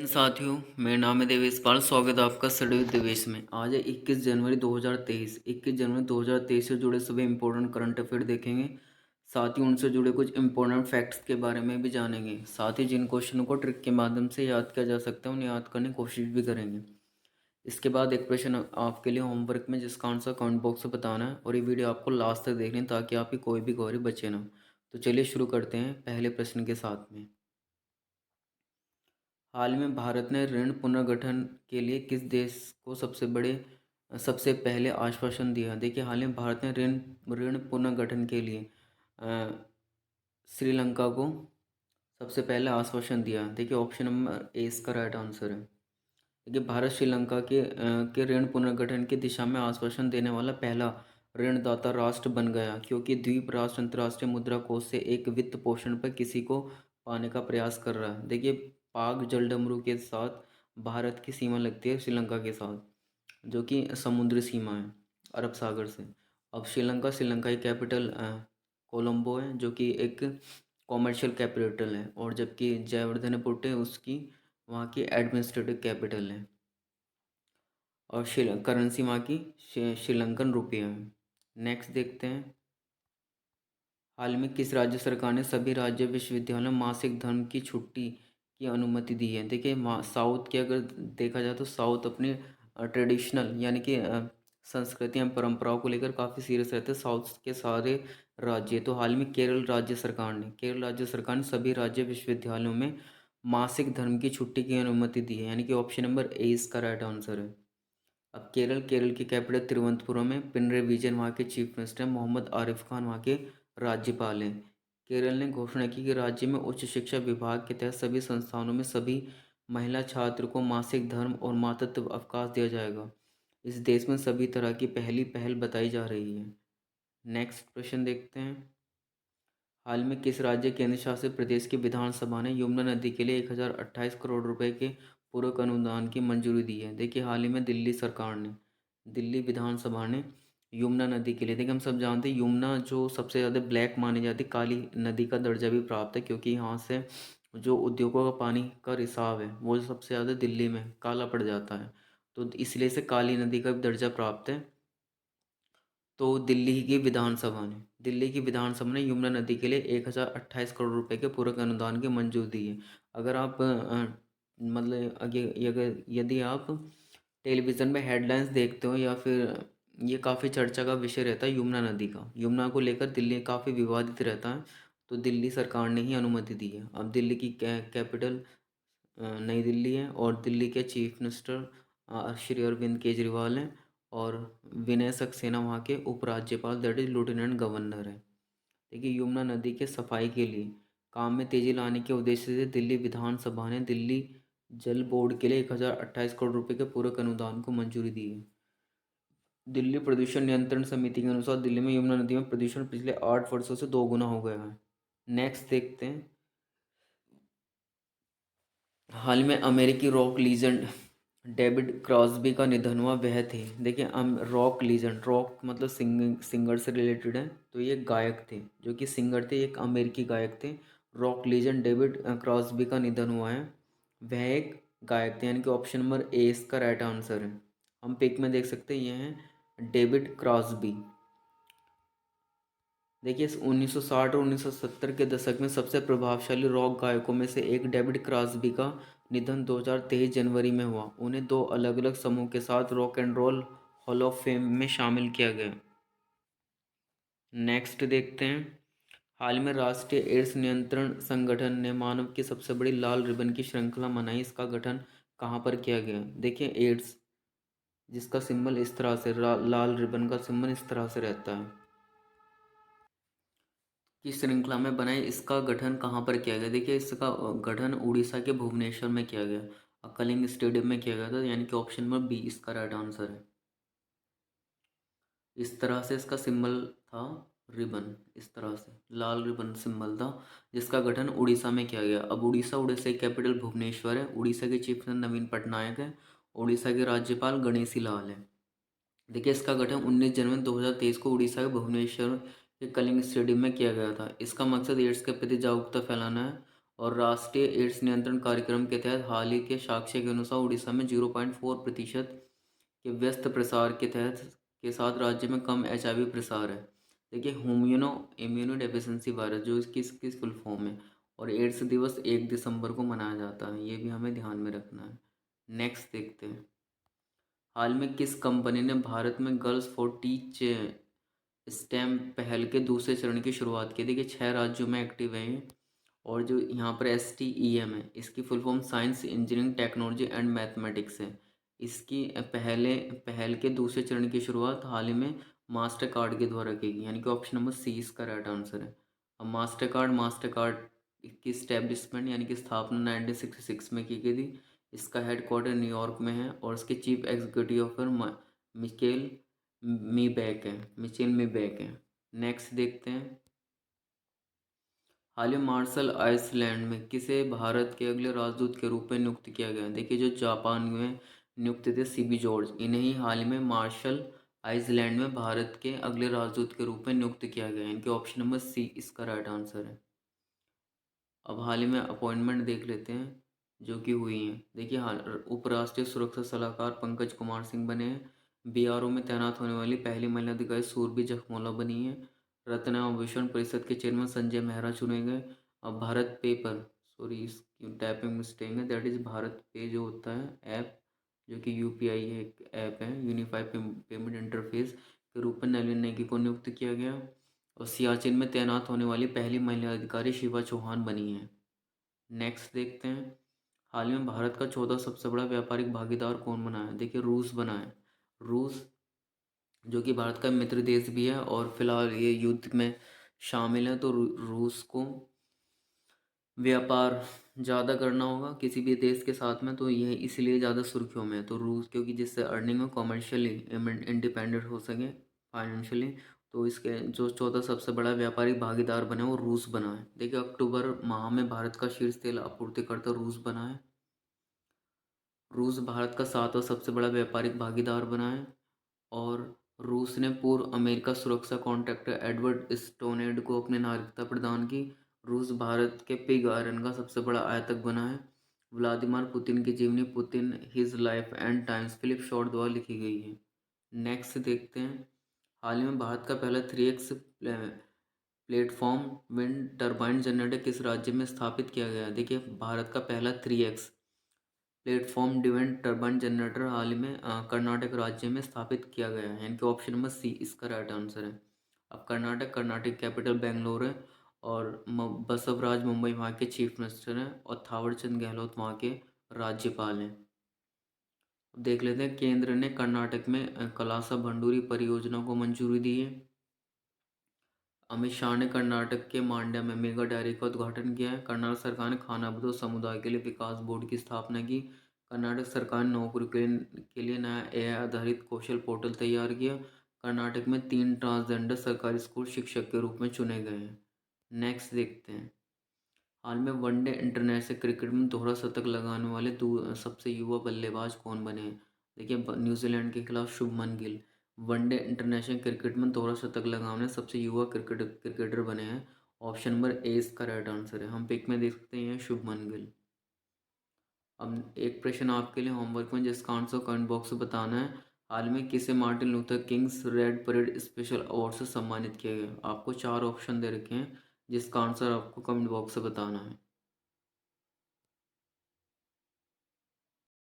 साथियों, मेरा नाम है देवेश पाल। स्वागत है आपका स्टडी विद देवेश में। आज है 21 जनवरी 2023। 21 जनवरी 2023 से जुड़े सभी इंपॉर्टेंट करंट अफेयर देखेंगे। साथ ही उनसे जुड़े कुछ इंपॉर्टेंट फैक्ट्स के बारे में भी जानेंगे। साथ ही जिन क्वेश्चनों को ट्रिक के माध्यम से याद किया जा सकता है उन्हें याद करने की कोशिश भी करेंगे। इसके बाद एक प्रश्न आपके लिए होमवर्क में, जिसका आंसर कमेंट बॉक्स में बताना है, और ये वीडियो आपको लास्ट तक देखनी है ताकि आपकी कोई भी क्वेरी बचे ना। तो चलिए शुरू करते हैं पहले प्रश्न के साथ में। हाल में भारत ने ऋण पुनर्गठन के लिए किस देश को सबसे पहले आश्वासन दिया? देखिए, हाल में भारत ने ऋण ऋण पुनर्गठन के लिए अ, श्रीलंका को सबसे पहले आश्वासन दिया। देखिए, ऑप्शन नंबर ए इसका राइट आंसर है। देखिए, भारत श्रीलंका के ऋण पुनर्गठन की दिशा में आश्वासन देने वाला पहला ऋणदाता राष्ट्र बन गया, क्योंकि द्वीप राष्ट्र अंतर्राष्ट्रीय मुद्रा कोष से एक वित्त पोषण पर किसी को पाने का प्रयास कर रहा है। देखिए, पाक जलडमरू के साथ भारत की सीमा लगती है श्रीलंका के साथ, जो कि समुद्री सीमा है अरब सागर से। अब श्रीलंका की कैपिटल कोलंबो है, जो कि एक कॉमर्शियल कैपिटल है, और जबकि जयवर्धनेपुट्टे उसकी वहाँ की एडमिनिस्ट्रेटिव कैपिटल है। और करेंसी वहाँ की श्रीलंकन रुपया है। नेक्स्ट देखते हैं। हाल में किस राज्य सरकार ने सभी राज्य विश्वविद्यालयों में मासिक धर्म की छुट्टी की अनुमति दी है? देखिए, साउथ की अगर देखा जाए तो साउथ अपनी ट्रेडिशनल यानी कि संस्कृति एवं परंपराओं को लेकर काफ़ी सीरियस रहते हैं साउथ के सारे राज्य। तो हाल में केरल राज्य सरकार ने सभी राज्य विश्वविद्यालयों में मासिक धर्म की छुट्टी की अनुमति दी है, यानी कि ऑप्शन नंबर ए इसका राइट आंसर है। अब केरल की कैपिटल तिरुवनंतपुरम में पिनरई विजयन वहाँ के चीफ मिनिस्टर हैं। मोहम्मद आरिफ खान वहाँ के राज्यपाल हैं। केरल ने घोषणा की कि राज्य में उच्च शिक्षा विभाग के तहत सभी संस्थानों में सभी महिला छात्र को मासिक धर्म और मातृत्व अवकाश दिया जाएगा। इस देश में सभी तरह की पहली पहल बताई जा रही है। नेक्स्ट प्रश्न देखते हैं। हाल में किस राज्य केंद्र शासित प्रदेश की विधानसभा ने यमुना नदी के लिए 1028 करोड़ रुपए के पूरक अनुदान की मंजूरी दी है? देखिए, हाल ही में दिल्ली विधानसभा ने यमुना नदी के लिए, देखिए हम सब जानते हैं यमुना जो सबसे ज़्यादा ब्लैक मानी जाती है, काली नदी का दर्जा भी प्राप्त है, क्योंकि यहाँ से जो उद्योगों का पानी का रिसाव है वो सबसे ज़्यादा दिल्ली में काला पड़ जाता है, तो इसलिए से काली नदी का भी दर्जा प्राप्त है। तो दिल्ली की विधानसभा ने यमुना नदी के लिए 1028 करोड़ रुपए के पूरक अनुदान की मंजूरी दी है। अगर आप मतलब अगर यदि आप टेलीविज़न में हेडलाइंस देखते हो, या फिर ये काफ़ी चर्चा का विषय रहता है यमुना नदी का, यमुना को लेकर दिल्ली काफ़ी विवादित रहता है, तो दिल्ली सरकार ने ही अनुमति दी है। अब दिल्ली की कैपिटल नई दिल्ली है, और दिल्ली के चीफ मिनिस्टर श्री अरविंद केजरीवाल हैं, और विनय सक्सेना वहाँ के उपराज्यपाल, दैट इज लेफ्टिनेंट गवर्नर है। देखिए, यमुना नदी के सफाई के लिए काम में तेजी लाने के उद्देश्य से दिल्ली विधानसभा ने दिल्ली जल बोर्ड के लिए 1028 करोड़ रुपए के पूरक अनुदान को मंजूरी दी है। दिल्ली प्रदूषण नियंत्रण समिति के अनुसार दिल्ली में यमुना नदी में प्रदूषण पिछले 8 वर्षों से 2 गुना हो गया है। नेक्स्ट देखते हैं। हाल में अमेरिकी रॉक लीजेंड डेविड क्रॉस्बी का निधन हुआ, वह थे। देखिए, रॉक लीजेंड, रॉक मतलब सिंगर से रिलेटेड है, तो ये गायक थे, जो कि सिंगर थे, एक अमेरिकी गायक थे। रॉक लीजेंड डेविड क्रॉस्बी का निधन हुआ है, वह एक गायक थे, यानी कि ऑप्शन नंबर ए इसका राइट आंसर है। हम पिक में देख सकते हैं, ये हैं डेविड क्रॉस्बी। देखिए, 1960 और 1970 के दशक में सबसे प्रभावशाली रॉक गायकों में से एक डेविड क्रॉस्बी का निधन 2023 जनवरी में हुआ। उन्हें 2 अलग अलग समूह के साथ rock and roll hall of fame में शामिल किया गया। नेक्स्ट देखते हैं। हाल में राष्ट्रीय एड्स नियंत्रण संगठन ने मानव की सबसे बड़ी लाल रिबन की श्रृंखला मनाई। इसका गठन कहाँ पर किया गया? देखिए, एड्स जिसका सिंबल इस तरह से, लाल रिबन का सिंबल इस तरह से रहता है, की श्रृंखला में बनाई। इसका गठन कहाँ पर किया गया? देखिए, इसका गठन उड़ीसा के भुवनेश्वर में किया गया, कलिंग स्टेडियम में किया गया था, यानी कि ऑप्शन नंबर बी इसका राइट आंसर है। इस तरह से इसका सिंबल था, रिबन, इस तरह से लाल रिबन सिंबल था, जिसका गठन उड़ीसा में किया गया। अब उड़ीसा की कैपिटल भुवनेश्वर है। उड़ीसा के चीफ मिनिस्टर नवीन पटनायक है। उड़ीसा के राज्यपाल गणेशी लाल है। देखिए, इसका गठन 19 जनवरी 2023 को उड़ीसा के भुवनेश्वर के कलिंग स्टेडियम में किया गया था। इसका मकसद एड्स के प्रति जागरूकता फैलाना है, और राष्ट्रीय एड्स नियंत्रण कार्यक्रम के तहत हाल ही के साक्ष्य के अनुसार उड़ीसा में 0.4% के व्यस्त प्रसार के तहत के साथ राज्य में कम HIV प्रसार है। देखिए ह्यूमनो इम्यूनो डेफिशिएंसी वायरस जो इसकी किस फुल फॉर्म है, और एड्स दिवस 1 दिसंबर को मनाया जाता है, ये भी हमें ध्यान में रखना है। नेक्स्ट देखते हैं, हाल में किस कंपनी ने भारत में गर्ल्स फॉर टीच स्टेम पहल के दूसरे चरण की शुरुआत की? देखिए 6 राज्यों में एक्टिव है ये। और जो यहाँ पर STEM है, इसकी full form science engineering technology and mathematics है। इसकी पहल के दूसरे चरण की शुरुआत हाल ही में मास्टर कार्ड के द्वारा की गई, यानी कि ऑप्शन नंबर सी इसका राइट आंसर है। अब मास्टर कार्ड की स्टैब्लिशमेंट यानी कि स्थापना 1966 में की गई थी। इसका हेडक्वार्टर न्यूयॉर्क में है और इसके chief executive officer Michel Michel मीबैक है। नेक्स्ट देखते हैं, हाल ही मार्शल आइसलैंड में किसे भारत के अगले राजदूत के रूप में नियुक्त किया गया? देखिए जो जापान में नियुक्त थे CB जॉर्ज, इन्हें ही हाल ही में मार्शल आइसलैंड में भारत के अगले राजदूत के रूप में नियुक्त किया गया है। इनके ऑप्शन नंबर सी इसका राइट आंसर है। अब हाल ही में अपॉइंटमेंट देख लेते हैं जो कि हुई हैं। देखिए हाल उपराष्ट्रीय सुरक्षा सलाहकार पंकज कुमार सिंह बने हैं। BRO में तैनात होने वाली पहली महिला अधिकारी सूरभि जखमोला बनी है। रत्न आभूषण परिषद के चेयरमैन संजय मेहरा चुने गए। अब भारत पे पर सॉरी इसकी टाइपिंग मिस्टेक है, दैट इज़ भारत पे जो होता है ऐप, जो कि UPI है, एक ऐप है, यूनिफाइड पेमेंट इंटरफेस के रूप में नलिन नेगी को नियुक्त किया गया। और सियाचिन में तैनात होने वाली पहली महिला अधिकारी शिवा चौहान बनी है। नेक्स्ट देखते हैं, हाल ही में भारत का चौथा सबसे बड़ा व्यापारिक भागीदार कौन बना है? देखिए रूस बना है। रूस जो कि भारत का मित्र देश भी है और फिलहाल ये युद्ध में शामिल है, तो रूस को व्यापार ज़्यादा करना होगा किसी भी देश के साथ में, तो ये इसलिए ज़्यादा सुर्खियों में है। तो रूस क्योंकि जिससे अर्निंग में कॉमर्शियली इंडिपेंडेंट हो सके फाइनेंशियली, तो इसके जो चौथा सबसे बड़ा व्यापारिक भागीदार बना है वो रूस बना है। देखिए अक्टूबर माह में भारत का शीर्ष तेल आपूर्तिकर्ता रूस बना है। रूस भारत का 7वां सबसे बड़ा व्यापारिक भागीदार बना है। और रूस ने पूर्व अमेरिका सुरक्षा कॉन्ट्रैक्टर एडवर्ड स्टोनेड को अपनी नागरिकता प्रदान की। रूस भारत के पिग आयरन का सबसे बड़ा आयातक बना है। व्लादिमीर पुतिन की जीवनी Putin his life and times Philip Short द्वारा लिखी गई है। नेक्स्ट देखते हैं, हाल ही में भारत का पहला 3x platform wind turbine generator किस राज्य में स्थापित किया गया? देखिए भारत का पहला 3x प्लेटफॉर्म डिवेंट टर्बाइन जनरेटर हाल ही में कर्नाटक राज्य में स्थापित किया गया है, यानी कि ऑप्शन नंबर सी इसका राइट आंसर है। अब कर्नाटक कैपिटल बेंगलोर है और बसवराज मुंबई वहाँ के चीफ मिनिस्टर हैं और थावरचंद गहलोत वहाँ के राज्यपाल हैं। अब देख लेते हैं, केंद्र ने कर्नाटक में कलासा भंडूरी परियोजना को मंजूरी दी है। अमित शाह ने कर्नाटक के मांड्या में मेगा डेयरी का उद्घाटन किया है। कर्नाटक सरकार ने खानाबदोश समुदाय के लिए विकास बोर्ड की स्थापना की। कर्नाटक सरकार ने नौकरी के लिए नया AI आधारित कौशल पोर्टल तैयार किया। कर्नाटक में 3 ट्रांसजेंडर सरकारी स्कूल शिक्षक के रूप में चुने गए हैं। नेक्स्ट देखते हैं, हाल में वनडे इंटरनेशनल क्रिकेट में दोहरा शतक लगाने वाले सबसे युवा बल्लेबाज कौन बने हैं? देखिए न्यूजीलैंड के खिलाफ Shubman Gill one day international cricket में दोहरा शतक लगाने सबसे युवा क्रिकेटर बने हैं। ऑप्शन नंबर ए इसका राइट आंसर है। हम पिक में देख सकते हैं शुभमन गिल। अब एक प्रश्न आपके लिए होमवर्क में, जिसका आंसर कमेंट बॉक्स में बताना है। हाल में किसे Martin Luther Kings red parade special award से सम्मानित किया गया? आपको 4 ऑप्शन दे रखे हैं, जिसका आंसर आपको कमेंट बॉक्स से बताना है।